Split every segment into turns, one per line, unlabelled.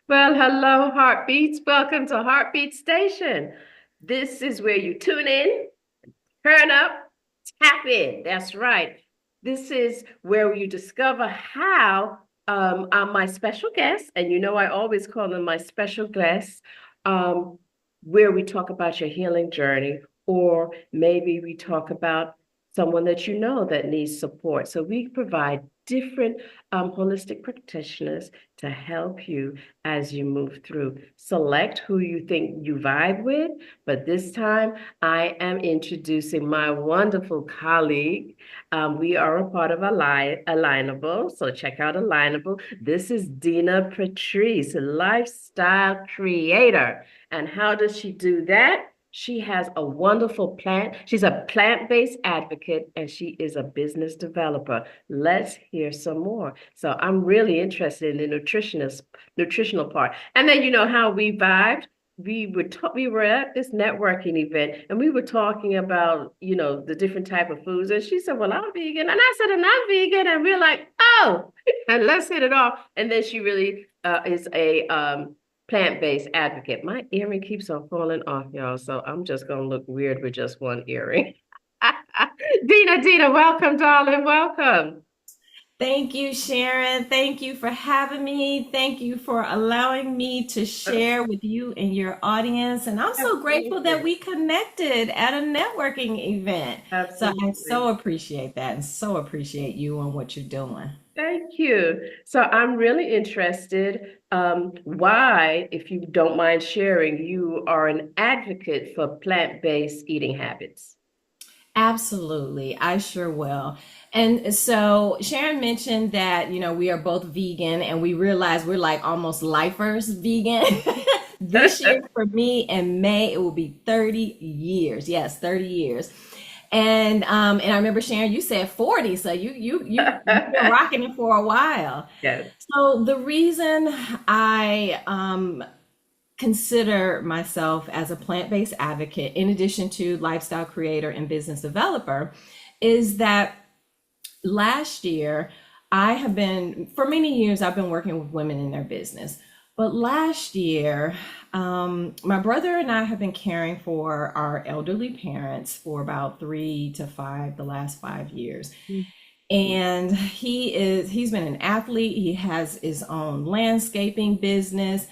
Well, hello, Heartbeats. Welcome to Heartbeat Station. This is where you tune in, turn up, tap in. That's right. This is where you discover how my special guests, and you know I always call them my special guests, um, where we talk about your healing journey, or maybe we talk about someone that you know that needs support. So we provide different holistic practitioners to help you as you move through. Select who you think you vibe with, but this time I am introducing my wonderful colleague. We are a part of Alignable, so check out Alignable. This is Dena Patrice, a lifestyle creator. And how does she do that? She has a wonderful plant. She's a plant-based advocate and she is a business developer. Let's hear some more. So I'm really interested in the nutritional part. And then you know how we vibed we were at this networking event and we were talking about the different type of foods, and she said, well, I'm vegan, and I said, and I'm vegan, and we're like, oh, and let's hit it off. And then she really is a plant-based advocate. My earring keeps on falling off, y'all, so I'm just gonna look weird with just one earring. Dena, welcome, darling, welcome.
Thank you, Sharon. Thank you for having me. Thank you for allowing me to share with you and your audience. And I'm so grateful that
Absolutely.
we connected at a networking event. So I
Absolutely.
so appreciate that and so appreciate you and what you're doing.
Thank you. So I'm really interested, why, if you don't mind sharing, you are an advocate for plant-based eating habits.
Absolutely. I sure will. And so Sharon mentioned that, we are both vegan and we realize we're like almost lifers vegan. This year for me in May, it will be 30 years. Yes, 30 years. And I remember Sharon, you said 40, so you've been rocking it for a while.
Yes.
So the reason I consider myself as a plant-based advocate, in addition to lifestyle creator and business developer, is that last year I have been, for many years, I've been working with women in their business. But last year, my brother and I have been caring for our elderly parents for about 3 to 5, the last 5 years. And he's been an athlete. He has his own landscaping business.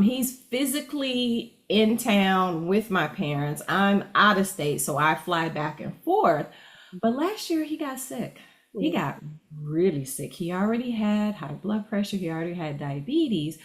He's physically in town with my parents. I'm out of state, so I fly back and forth. But last year he got sick. He got really sick. He already had high blood pressure, he already had diabetes,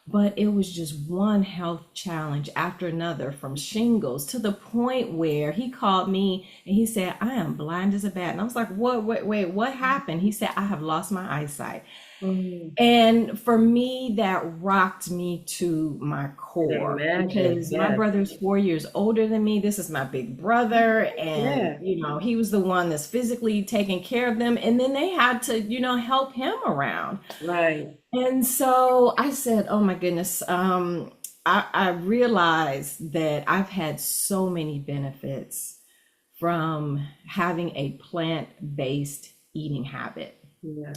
but it was just one health challenge after another, from shingles to the point where he called me and he said, I am blind as a bat. And I was like, what, wait, what happened? He said, I have lost my eyesight.
Mm,
And for me, that rocked me to my
can
core
imagine.
because my
Yes.
brother's 4 years older than me. This is my big brother. And,
Yeah.
he was the one that's physically taking care of them. And then they had to, help him around.
Right.
And so I said, oh my goodness. I realized that I've had so many benefits from having a plant-based eating habit.
Yeah.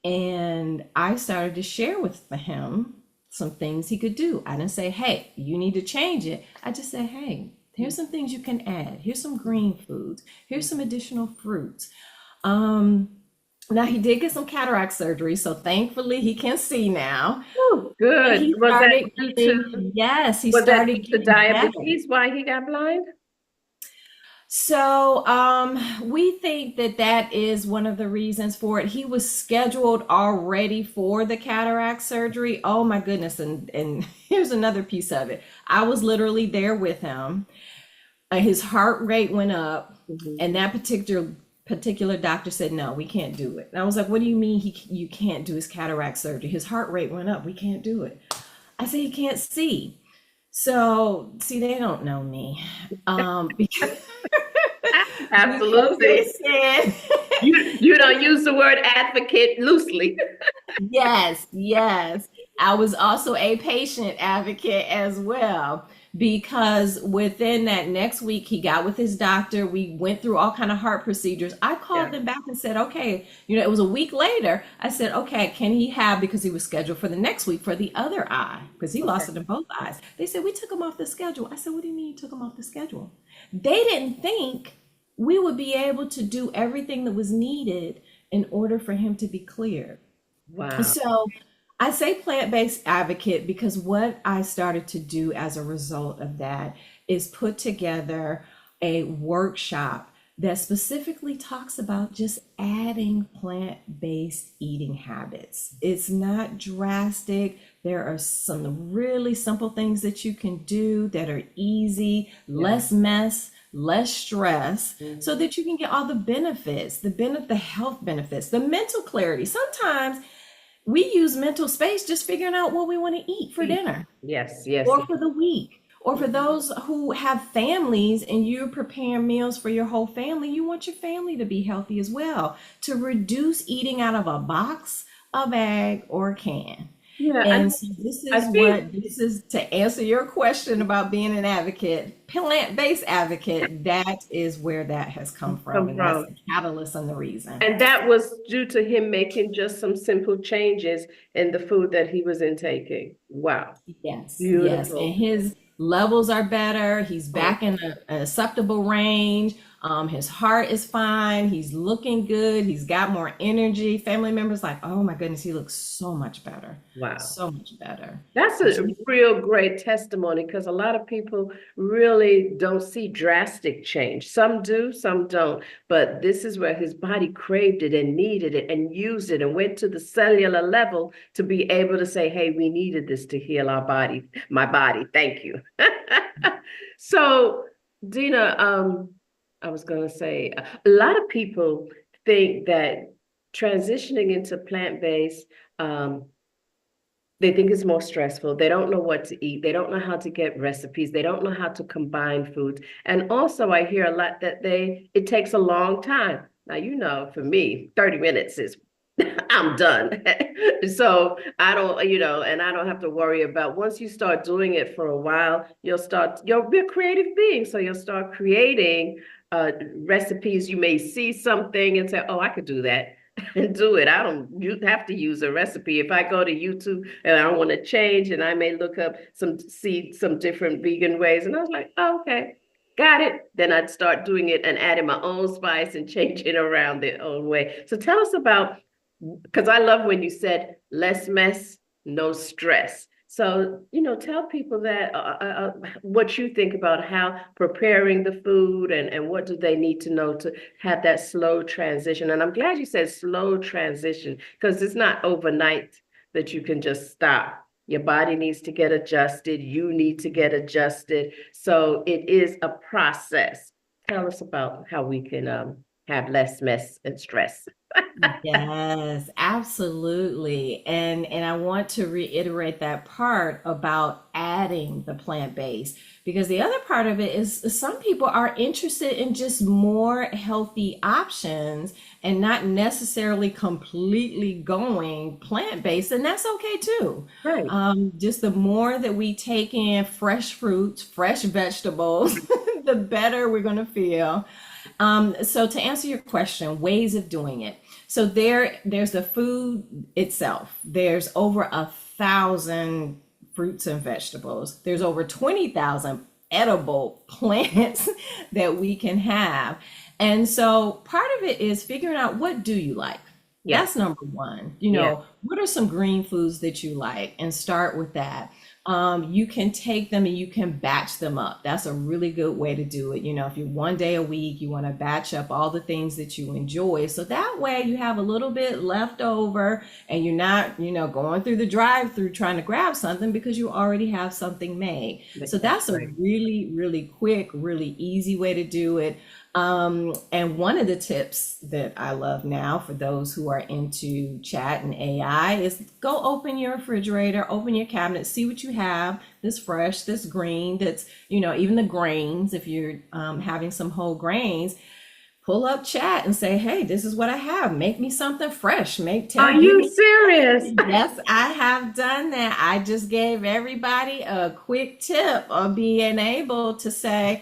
And I started to share with him some things he could do. I didn't say, hey, you need to change it. I just said, hey, here's some things you can add. Here's some green foods. Here's some additional fruits. Um, Now he did get some cataract surgery, so thankfully he can see now.
Oh,
And
good.
he started getting, yes, he
Was that
started
due to
getting better.
diabetes why he got blind?
So, we think that that is one of the reasons for it. He was scheduled already for the cataract surgery. Oh my goodness. And here's another piece of it. I was literally there with him. His heart rate went up,
Mhm.
and that particular doctor said, no, we can't do it. And I was like, what do you mean you can't do his cataract surgery? His heart rate went up. We can't do it. I said, he can't see. So, see, they don't know me. Because because they
Absolutely.
said,
You don't use the word advocate loosely.
yes, yes. I was also a patient advocate as well, because within that next week he got with his doctor. We went through all kind of heart procedures. I
Yeah.
called them back and said, okay, it was a week later. I said, okay, can he have, because he was scheduled for the next week for the other eye, because he lost
Okay.
it in both eyes. They said, we took him off the schedule. I said, what do you mean you took him off the schedule? They didn't think we would be able to do everything that was needed in order for him to be cleared.
Wow.
So I say plant based advocate because what I started to do as a result of that is put together a workshop that specifically talks about just adding plant based eating habits. It's not drastic. There are some really simple things that you can do that are easy,
Yeah.
less mess, less stress, so
Mhm.
that you can get all the benefits, the health benefits, the mental clarity. Sometimes we use mental space just figuring out what we want to eat for
Eat.
dinner
Yes, yes,
or
yes.
for the week. Or for
Mhm.
those who have families and you're preparing meals for your whole family, you want your family to be healthy as well. To reduce eating out of a box, a bag, or a can.
Yeah,
And so
I think
this is to answer your question about being an advocate, plant-based advocate. That is where that has come from.
come
And that's
from.
the catalyst and the reason.
And that was due to him making just some simple changes in the food that he was intaking. Wow.
Yes, yes. And
Beautiful.
his levels are better. He's
Oh,
back in an acceptable range. His heart is fine. He's looking good. He's got more energy. Family members like, oh my goodness, he looks so much better.
wow.
So much better.
That's a
Just
real great testimony because a lot of people really don't see drastic change. Some do, some don't. But this is where his body craved it and needed it and used it and went to the cellular level to be able to say, hey, we needed this to heal our body, my body. Thank you. So, Dina, I was going to say, a lot of people think that transitioning into plant-based, um, they think it's more stressful. They don't know what to eat. They don't know how to get recipes. They don't know how to combine foods. And also I hear a lot that it takes a long time. Now, for me, 30 minutes is I'm done. So I don't, and I don't have to worry about once you start doing it for a while, you'll be a creative being. So you'll start creating recipes. You may see something and say, oh, I could do that and do it. I don't you have to use a recipe. If I go to YouTube and I want to change and I may look up see some different vegan ways. And I was like, oh, okay, got it. Then I'd start doing it and adding my own spice and changing around their own way. So tell us about, because I love when you said less mess, no stress. So, tell people that what you think about how preparing the food and what do they need to know to have that slow transition. And I'm glad you said slow transition because it's not overnight that you can just stop. Your body needs to get adjusted. You need to get adjusted. So it is a process. Tell us about how we can have less mess and stress.
yes, absolutely. And I want to reiterate that part about adding the plant-based because the other part of it is some people are interested in just more healthy options and not necessarily completely going plant-based, and that's okay too.
Right.
Just the more that we take in fresh fruits, fresh vegetables, the better we're going to feel. So to answer your question, ways of doing it. So there's the food itself. There's over 1,000 fruits and vegetables. There's over 20,000 edible plants that we can have. And so part of it is figuring out what do you like?
Yes.
That's number one.
Yes.
What are some green foods that you like? And start with that. You can take them and you can batch them up. That's a really good way to do it. If you one day a week, you want to batch up all the things that you enjoy. So that way you have a little bit left over and you're not, going through the drive through trying to grab something because you already have something made. So
That's
that's a
right.
really, really quick, really easy way to do it. And one of the tips that I love now for those who are into chat and AI is go open your refrigerator, open your cabinet, see what you have that's fresh, that's green, that's, even the grains, if you're having some whole grains, pull up chat and say, hey, this is what I have. Make me something fresh.
Are
Give
you
me.
serious?
Yes, I have done that. I just gave everybody a quick tip of being able to say,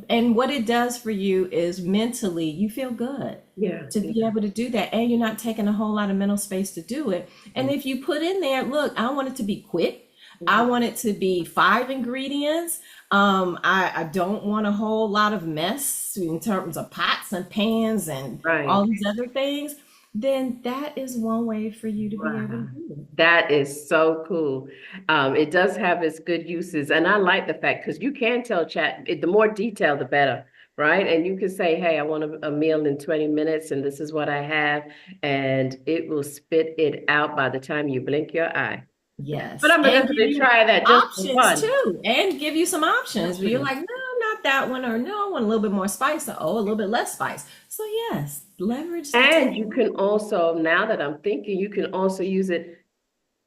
and what it does for you is mentally, you feel good
Yeah,
to be
yeah.
able to do that. And you're not taking a whole lot of mental space to do it. And if you put in there, look, I want it to be quick. I
Mhm.
want it to be 5 ingredients. I don't want a whole lot of mess in terms of pots and pans and
Right.
all these other things. Then that is one way for you to be able to
Wow.
do it.
That is so cool. It does have its good uses. And I like the fact because you can tell chat, the more detail, the better, right? And you can say, hey, I want a meal in 20 minutes and this is what I have. And it will spit it out by the time you blink your eye. But
Yes,
I'm gonna
and give
definitely
you
try that just for
options
fun.
too, and give you some options where you're
Options.
like, no, not that one, or no, I want a little bit more spice, or oh, a little bit less spice. So yes, leverage the
And you
technology.
can also, now that I'm thinking, you can also use it.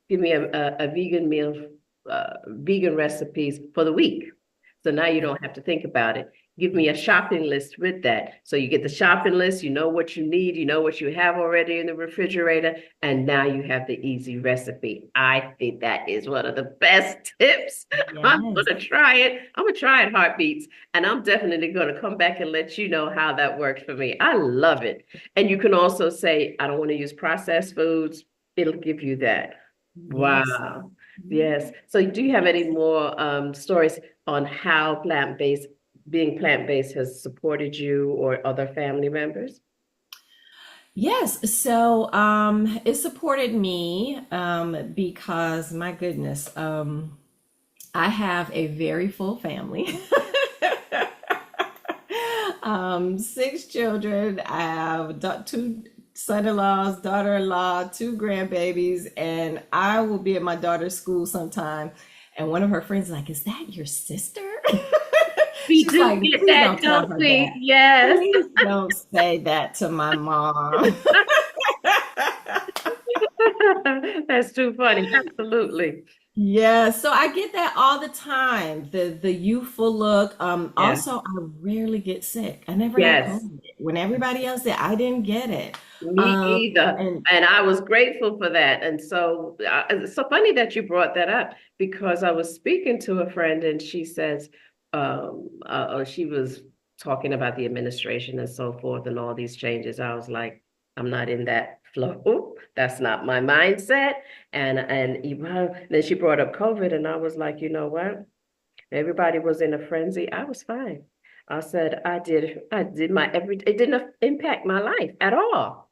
Give me a vegan meal, vegan recipes for the week. So now you don't have to think about it. Give me a shopping list with that. So you get the shopping list, you know what you need, you know what you have already in the refrigerator, and now you have the easy recipe. I think that is one of the best tips. I'm
Yes,
gonna try it. I'm gonna try it, Heartbeats, and I'm definitely gonna come back and let you know how that worked for me. I love it. And you can also say, I don't want to use processed foods. It'll give you that.
yes,
Wow. Yes. So do you have any more stories on how being plant-based has supported you or other family members?
yes. So it supported me because my goodness, I have a very full family. 6 children. I have two son-in-laws, daughter-in-law, two grandbabies, and I will be at my daughter's school sometime. And one of her friends is like, "Is that your sister?"
We
She's
do
like,
get
"Please
that,
don't tell
don't
her
we?
that.
Yes.
Please don't say that to my mom."
That's too funny. Absolutely.
Yeah, so I get that all the time. The youthful look.
Yeah.
Also, I rarely get sick. I never got
Yes.
COVID. When everybody else did, I didn't get it.
Me
Um,
either.
and
And I was grateful for that. And so it's so funny that you brought that up because I was speaking to a friend and she says, she was talking about the administration and so forth and all these changes. I was like, I'm not in that flow. That's not my mindset. Well, then she brought up COVID and I was like, you know what? Everybody was in a frenzy. I was fine. I said, I did my it didn't impact my life at all.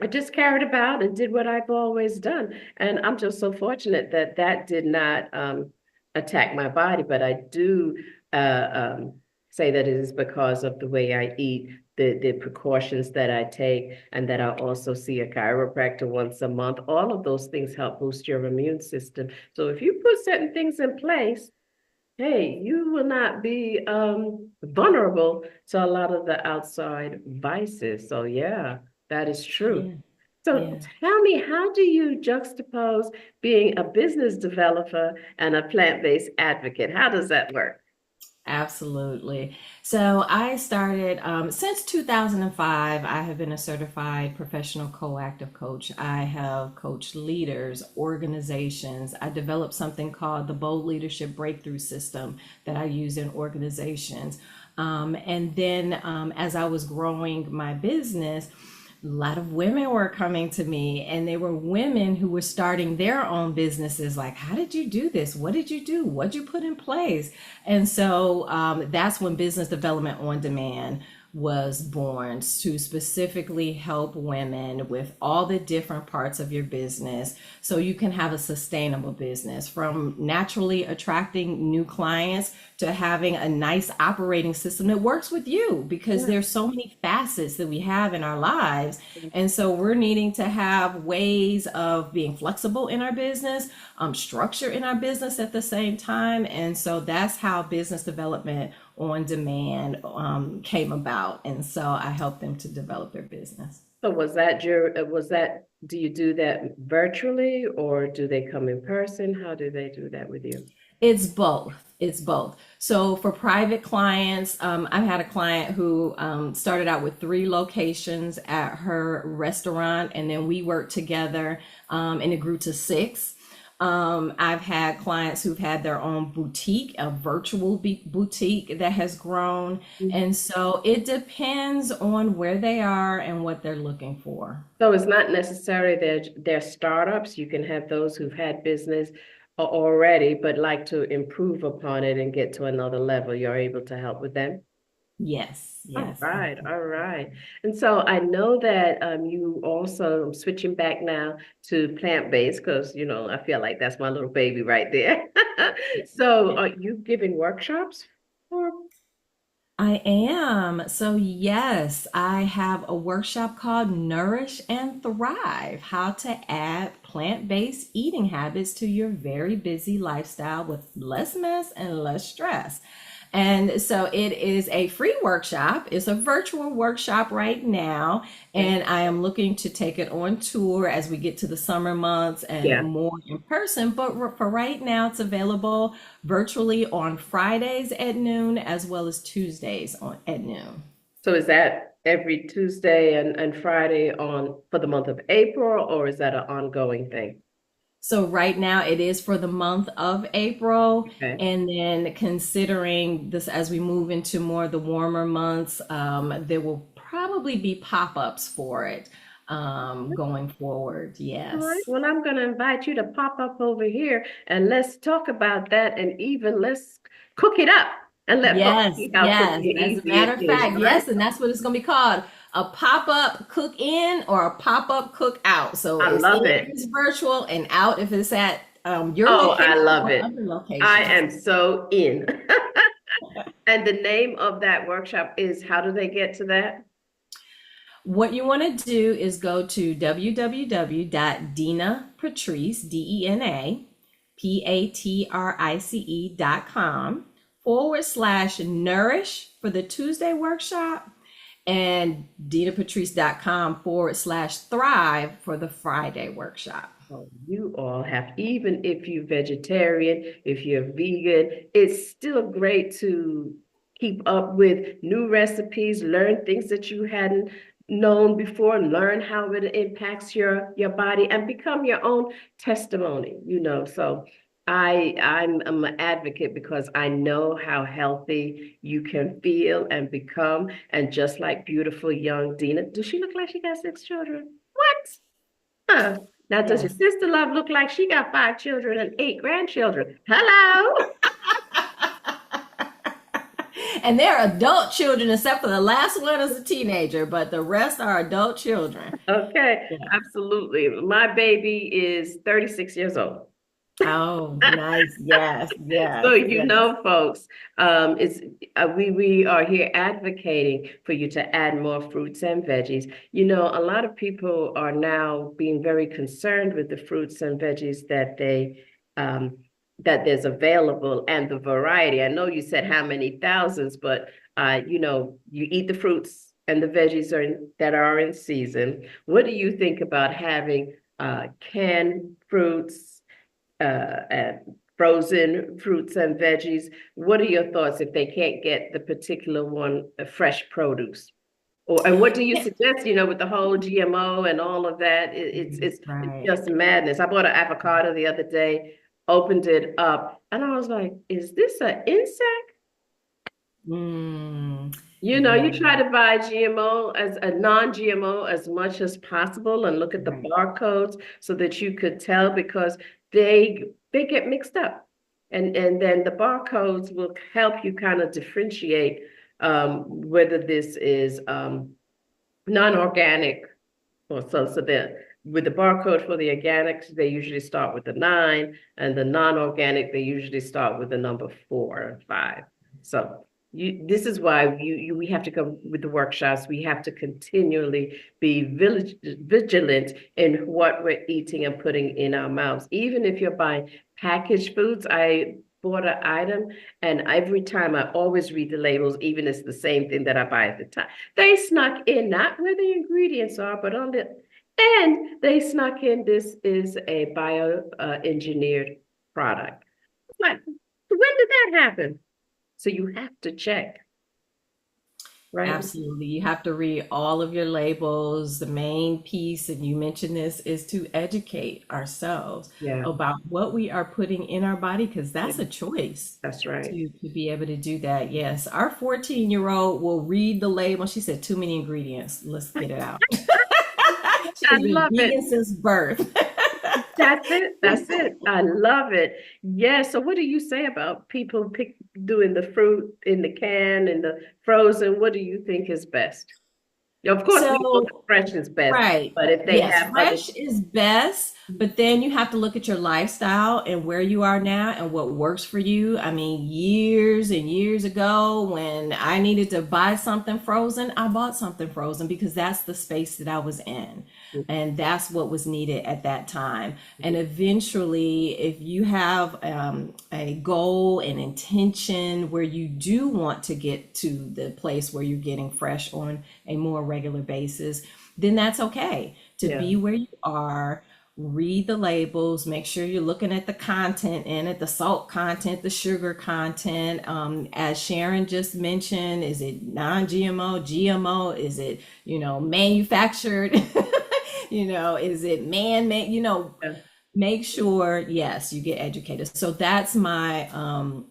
I just carried about and did what I've always done. And I'm just so fortunate that that did not attack my body. But I do say that it is because of the way I eat, the precautions that I take, and that I also see a chiropractor once a month. All of those things help boost your immune system. So if you put certain things in place, hey, you will not be vulnerable to a lot of the outside vices. So yeah, that is true.
yeah,
So
yeah.
tell me, how do you juxtapose being a business developer and a plant-based advocate? How does that work?
Absolutely. So I started since 2005. I have been a certified professional coactive coach. I have coached leaders, organizations. I developed something called the Bold Leadership Breakthrough System that I use in organizations. And then as I was growing my business, a lot of women were coming to me, and they were women who were starting their own businesses. Like, how did you do this? What did you do? What did you put in place? And so that's when Business Development on Demand was born, to specifically help women with all the different parts of your business so you can have a sustainable business, from naturally attracting new clients to having a nice operating system that works with you, because
Yeah.
there's so many facets that we have in our lives. And so we're needing to have ways of being flexible in our business, structure in our business at the same time. And so that's how Business Development on Demand came about. And so I helped them to develop their business.
So do you do that virtually or do they come in person? How do they do that with you?
It's both. It's both. So for private clients, I've had a client who started out with 3 locations at her restaurant, and then we worked together, and it grew to 6. I've had clients who've had their own boutique, a virtual boutique that has grown. And so it depends on where they are and what they're looking for.
So it's not necessarily they're startups. You can have those who've had business already, but like to improve upon it and get to another level. You're able to help with them.
Yes,
All
yes.
right, all right. And so I know that you also, I'm switching back now to plant-based because, I feel like that's my little baby right there. So are you giving workshops for?
I am. So, yes, I have a workshop called Nourish and Thrive: How to Add Plant-Based Eating Habits to Your Very Busy Lifestyle with Less Mess and Less Stress. And so it is a free workshop. It's a virtual workshop right now. And I am looking to take it on tour as we get to the summer months and
Yeah.
more in person. But for right now, it's available virtually on Fridays at noon as well as Tuesdays at noon.
So is that every Tuesday and Friday on for the month of April, or is that an ongoing thing?
So right now it is for the month of April.
Okay.
And then considering this as we move into more of the warmer months, there will probably be pop-ups for it going forward.
All right.
Yes.
Well, I'm going to invite you to pop up over here and let's talk about that and even let's cook it up and let folks
Yes,
see how quick and
yes. As a
easy
matter
it
of
is,
fact,
right?
yes, and that's what it's going to be called, a pop-up cook in or a pop-up cook out. So
I
it's in
love
if
it.
it's virtual and out if it's at your
Oh, I
location
love
or
it.
other
I
locations.
am so in. And the name of that workshop is how do they get to that?
What you want to do is go to www.denapatrice, DENAPATRICE.com / nourish for the Tuesday workshop, and denapatrice.com / thrive for the Friday workshop.
Oh, you all have, even if you're vegetarian, if you're vegan, it's still great to keep up with new recipes, learn things that you hadn't known before, learn how it impacts your body and become your own testimony. So I'm an advocate because I know how healthy you can feel and become. And just like beautiful young Dena, does she look like she got 6 children? What? Huh. Now, does your
Yes.
sister love look like she got 5 children and 8 grandchildren? Hello.
And they're adult children, except for the last one is a teenager, but the rest are adult children.
Okay,
Yeah.
absolutely. My baby is 36 years old.
Oh, nice. Yes,
So
yes, yes.
folks, it's we are here advocating for you to add more fruits and veggies. A lot of people are now being very concerned with the fruits and veggies um, that there's available and the variety. I know you said how many thousands, but you eat the fruits and the veggies that are in season. What do you think about having canned fruits? And frozen fruits and veggies. What are your thoughts if they can't get the particular one, fresh produce? And what do you
Yeah.
suggest, with the whole GMO and all of that? It's
Right.
just madness. I bought an avocado the other day, opened it up, and I was like, is this an insect?
Mm,
You
yeah,
try to buy GMO as a non-GMO as much as possible and look at the
right.
barcodes so that you could tell because they get mixed up. And then the barcodes will help you kind of differentiate whether this is non-organic or so with the barcode for the organics, they usually start with the 9, and the non-organic, they usually start with the number 4 or 5. So this is why we have to come with the workshops. We have to continually be vigilant in what we're eating and putting in our mouths. Even if you're buying packaged foods, I bought an item, and every time I always read the labels, even if it's the same thing that I buy at the time. They snuck in, not where the ingredients are, but and they snuck in, this is a bio engineered product. What? that happen? So you have to check, right?
Absolutely. You have to read all of your labels. The main piece, and you mentioned this, is to educate ourselves
Yeah,
about what we are putting in our body, because
yeah,
that's a choice
that's right.
to be able to do that. Yes, our 14-year-old will read the label. She said, too many ingredients. Let's get it out.
I
She's been
love it.
vegan since birth.
That's it. That's it. I love it. Yeah. So what do you say about people doing the fruit in the can and the frozen? What do you think is best? Of course, we know the
So
fresh is best,
right.
but if they
Yes,
have other,
fresh is best, but then you have to look at your lifestyle and where you are now and what works for you. I mean, years and years ago, when I needed to buy something frozen, I bought something frozen because that's the space that I was in. And that's what was needed at that time. And eventually, if you have a goal and intention where you do want to get to the place where you're getting fresh on a more regular basis, then that's okay to
yeah,
be where you are. Read the labels, make sure you're looking at the content in it, the salt content, the sugar content. As Sharon just mentioned, is it non-GMO, GMO? Is it, manufactured? Is it man-made?
yeah,
Make sure, yes, you get educated. So that's my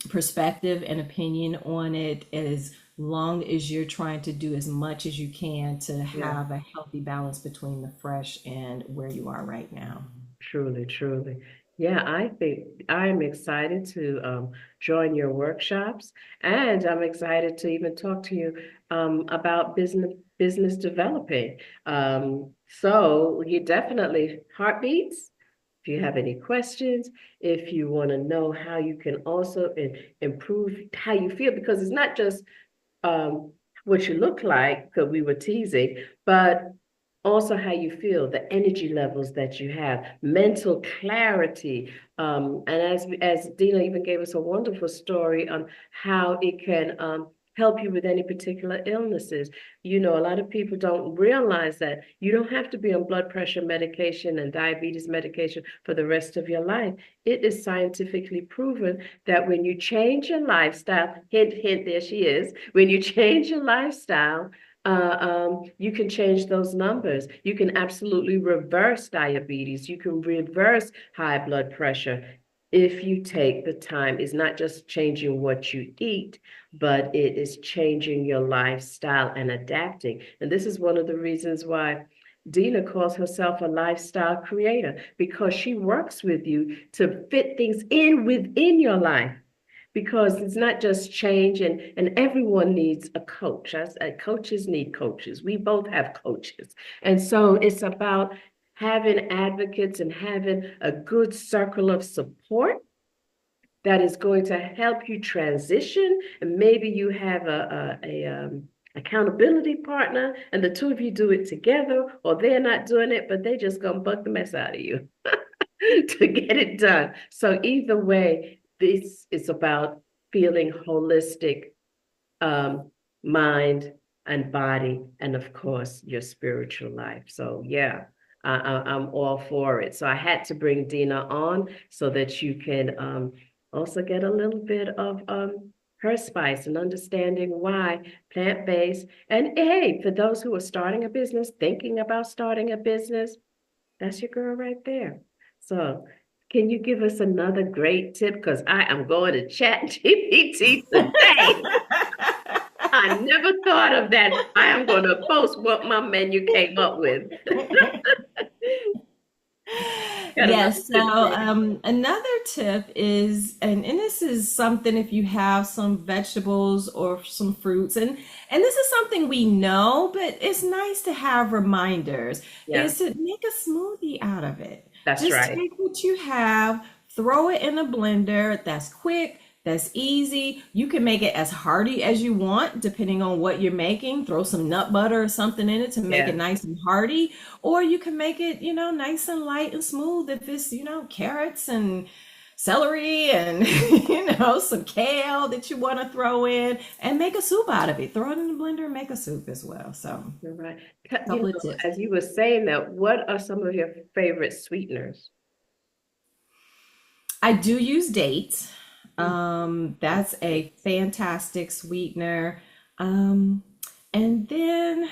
perspective and opinion on it. As long as you're trying to do as much as you can to
yeah.
have a healthy balance between the fresh and where you are right now.
Truly, truly. Yeah, I think I'm excited to join your workshops, and I'm excited to even talk to you about business developing. So you definitely heartbeats. If you have any questions, if you want to know how you can also improve how you feel, because it's not just um, what you look like, because we were teasing, but also how you feel, the energy levels that you have, mental clarity. And as Dena even gave us a wonderful story on how it can help you with any particular illnesses. You know, a lot of people don't realize that you don't have to be on blood pressure medication and diabetes medication for the rest of your life. It is scientifically proven that when you change your lifestyle, hint, hint, there she is, when you change your lifestyle, you can change those numbers. You can absolutely reverse diabetes. You can reverse high blood pressure if you take the time. It's not just changing what you eat, but it is changing your lifestyle and adapting. And this is one of the reasons why Dena calls herself a lifestyle creator, because she works with you to fit things in within your life, because it's not just change, and everyone needs a coach. Coaches need coaches. We both have coaches. And so it's about having advocates and having a good circle of support that is going to help you transition. And maybe you have a accountability partner, and the two of you do it together, or they're not doing it, but they just gonna bug the mess out of you to get it done. So either way, this is about feeling holistic, um, mind and body, and of course your spiritual life. So yeah, I'm all for it. So I had to bring Dena on so that you can also get a little bit of her spice and understanding why plant-based. And hey, for those who are starting a business, thinking about starting a business, that's your girl right there. So can you give us another great tip? Because I am going to chat GPT today. I never thought of that. I am going to post what my menu came up with. Got another
Yes. So
tip for me?
another tip is, and this is something, if you have some vegetables or some fruits, and this is something we know, but it's nice to have reminders,
Yeah,
is to make a smoothie out of it.
that's
Just
right.
take what you have, throw it in a blender. That's quick. That's easy. You can make it as hearty as you want, depending on what you're making. Throw some nut butter or something in it to make it
Yeah,
nice and hearty. Or you can make it, nice and light and smooth if it's, carrots and celery and, some kale that you want to throw in, and make a soup out of it. Throw it in the blender and make a soup as well. So,
you're right. You
couple of
know,
tips.
as you were saying that, what are some of your favorite sweeteners?
I do use dates. That's a fantastic sweetener. Um, and then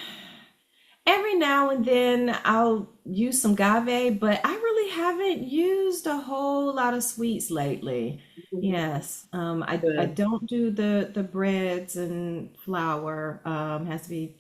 every now and then I'll use some agave, but I really haven't used a whole lot of sweets lately.
Mhm.
Yes, I
Good.
don't do the breads and flour. Has to be,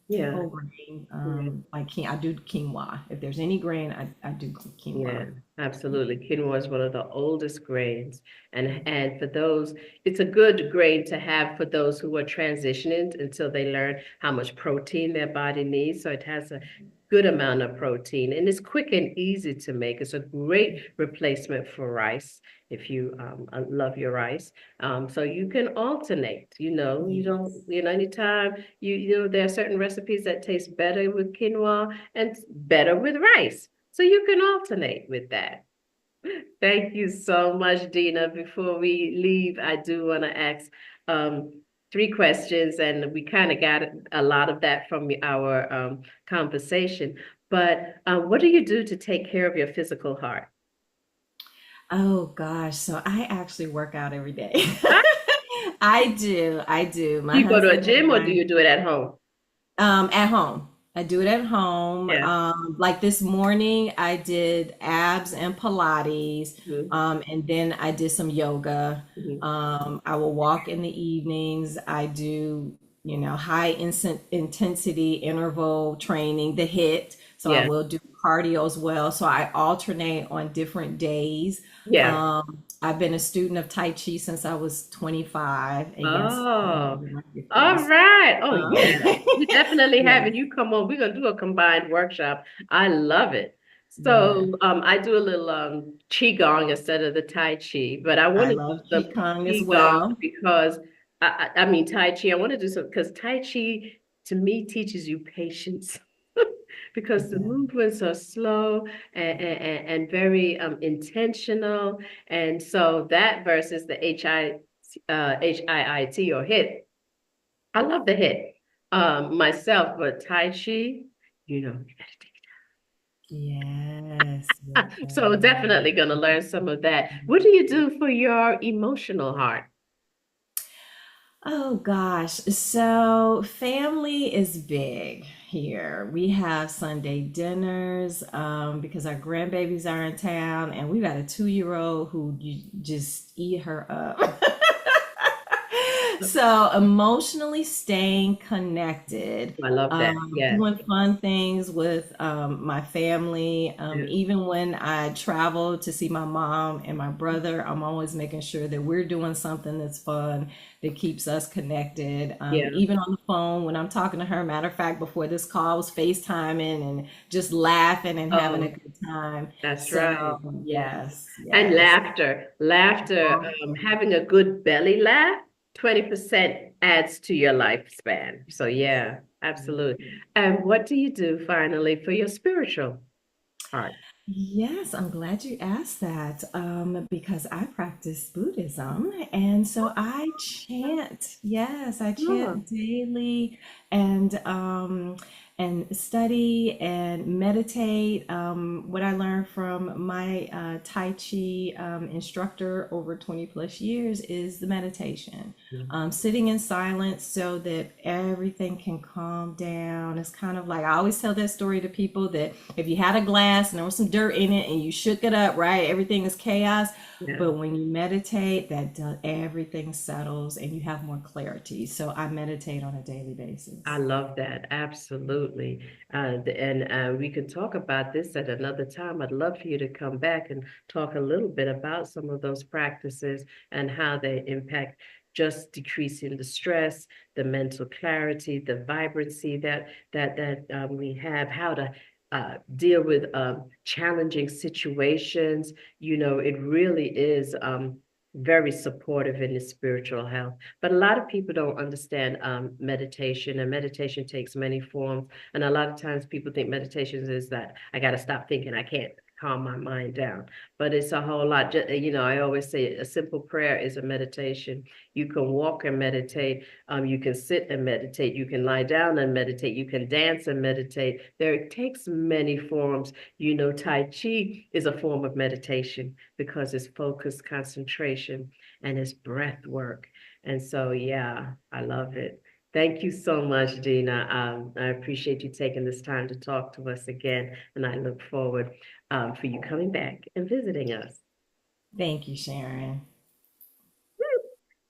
Yeah.
whole grain.
Yeah.
I do quinoa. If there's any grain, I do
Yeah,
quinoa.
absolutely. Quinoa is one of the oldest grains. And for those, it's a good grain to have for those who are transitioning until they learn how much protein their body needs. So it has a good amount of protein and it's quick and easy to make. It's a great replacement for rice if you love your rice. So you can alternate, anytime there are certain recipes that taste better with quinoa and better with rice. So you can alternate with that. Thank you so much, Dina. Before we leave, I do want to ask three questions, and we kind of got a lot of that from our conversation. But what do you do to take care of your physical heart?
Oh gosh, so I actually work out every day.
Ah,
I do. I do.
do
My
you go to a
husband
gym
and
or do
I,
you do it at home?
at home. I do it at home.
Yeah.
Like this morning, I did abs and Pilates,
Mhm.
and then I did some yoga.
Mhm.
I will walk in the evenings. I do, high intensity interval training, the HIIT. So I
Yeah.
will do cardio as well. So I alternate on different days.
Yeah.
I've been a student of Tai Chi since I was 25. And yes, I'm
Oh,
in my
all
50s.
right. Oh, yeah. We
So,
definitely have
yeah,
it. You come on. We're gonna do a combined workshop. I love it.
yeah.
So, I do a little qigong instead of the tai chi, but I want
I
to do
love
some
Qigong as
qigong
well.
because I mean tai chi. I want to do some because tai chi to me teaches you patience because the
Yeah.
movements are slow and very intentional, and so that versus the HIIT or hit. I love the hit myself, but Tai Chi, you gotta take
Yes.
it. So definitely gonna learn some of that. What do you do for your emotional heart?
Oh gosh. So family is big here. We have Sunday dinners because our grandbabies are in town, and we got a 2-year-old who you just eat her up. So emotionally staying connected,
I love that. Yeah.
doing fun things with my family.
Yeah.
Even when I travel to see my mom and my brother, I'm always making sure that we're doing something that's fun that keeps us connected.
Yeah.
Even on the phone when I'm talking to her. Matter of fact, before this call, I was FaceTiming and just laughing and having a
Oh,
good time.
that's right.
So
Yeah.
yes,
And
yes.
laughter, having a good belly laugh, 20% adds to your lifespan. So yeah, absolutely. And what do you do finally for your spiritual heart?
Yes, I'm glad you asked that because I practice Buddhism. And so I chant. Yes, I
Oh,
chant daily and study and meditate. What I learned from my Tai Chi instructor over 20 plus years is the meditation.
yeah.
Sitting in silence so that everything can calm down. It's kind of like I always tell that story to people that if you had a glass and there was some dirt in it and you shook it up, right? Everything is chaos.
Yeah.
But when you meditate, everything settles and you have more clarity. So I meditate on a daily
I
basis.
love that. Absolutely. And we can talk about this at another time. I'd love for you to come back and talk a little bit about some of those practices and how they impact just decreasing the stress, the mental clarity, the vibrancy that we have, how to deal with challenging situations. It really is very supportive in the spiritual health. But a lot of people don't understand meditation, and meditation takes many forms. And a lot of times people think meditation is that I got to stop thinking. I can't. calm my mind down. But it's a whole lot. You know, I always say a simple prayer is a meditation. You can walk and meditate. You can sit and meditate. You can lie down and meditate. You can dance and meditate. There it takes many forms. You know, Tai Chi is a form of meditation because it's focused concentration and it's breath work. And so, yeah, I love it. Thank you so much, Dina. I appreciate you taking this time to talk to us again, and I look forward for you coming back and visiting us.
Thank you, Sharon.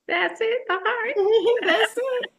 That's it. All right.
That's it.